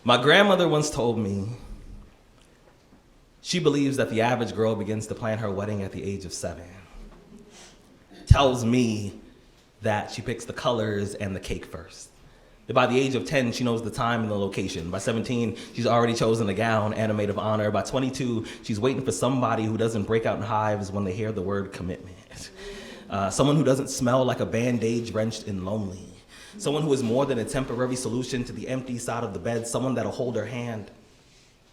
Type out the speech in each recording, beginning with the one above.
My grandmother once told me she believes that the average girl begins to plan her wedding at the age of 7. Tells me that she picks the colors and the cake first. That by the age of 10, she knows the time and the location. By 17, she's already chosen a gown and a maid of honor. By 22, she's waiting for somebody who doesn't break out in hives when they hear the word commitment. Someone who doesn't smell like a Band-Aid drenched in lonely. Someone who is more than a temporary solution to the empty side of the bed. Someone that'll hold her hand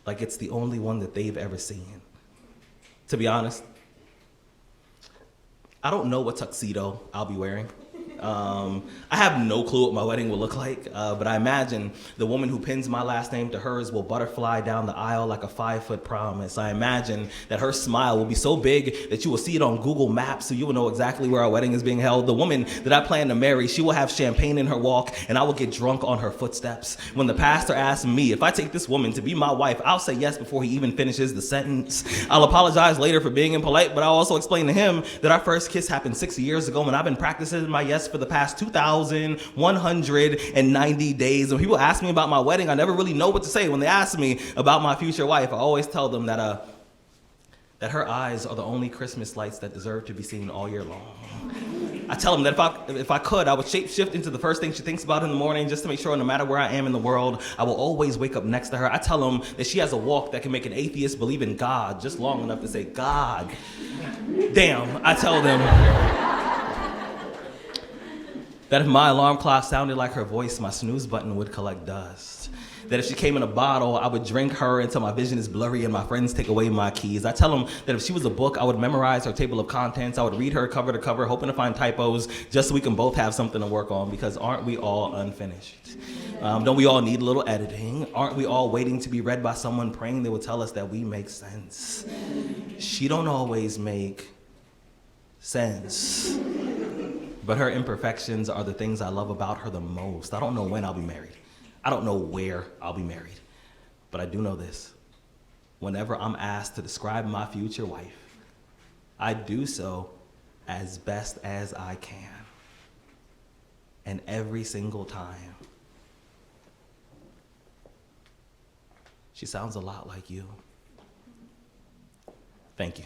like it's the only one that they've ever seen. To be honest, I don't know what tuxedo I'll be wearing. I have no clue what my wedding will look like, but I imagine the woman who pins my last name to hers will butterfly down the aisle like a 5-foot promise. I imagine that her smile will be so big that you will see it on Google Maps, so you will know exactly where our wedding is being held. The woman that I plan to marry, she will have champagne in her walk, and I will get drunk on her footsteps. When the pastor asks me if I take this woman to be my wife, I'll say yes before he even finishes the sentence. I'll apologize later for being impolite, but I'll also explain to him that our first kiss happened 6 years ago, and I've been practicing my yes for the past 2,190 days. When people ask me about my wedding, I never really know what to say. When they ask me about my future wife, I always tell them that her eyes are the only Christmas lights that deserve to be seen all year long. I tell them that if I could, I would shape-shift into the first thing she thinks about in the morning just to make sure no matter where I am in the world, I will always wake up next to her. I tell them that she has a walk that can make an atheist believe in God just long enough to say, God. Damn, I tell them that if my alarm clock sounded like her voice, my snooze button would collect dust. That if she came in a bottle, I would drink her until my vision is blurry and my friends take away my keys. I tell them that if she was a book, I would memorize her table of contents. I would read her cover to cover, hoping to find typos, just so we can both have something to work on, because aren't we all unfinished? Don't we all need a little editing? Aren't we all waiting to be read by someone praying they will tell us that we make sense? She don't always make sense. But her imperfections are the things I love about her the most. I don't know when I'll be married. I don't know where I'll be married. But I do know this. Whenever I'm asked to describe my future wife, I do so as best as I can. And every single time, she sounds a lot like you. Thank you.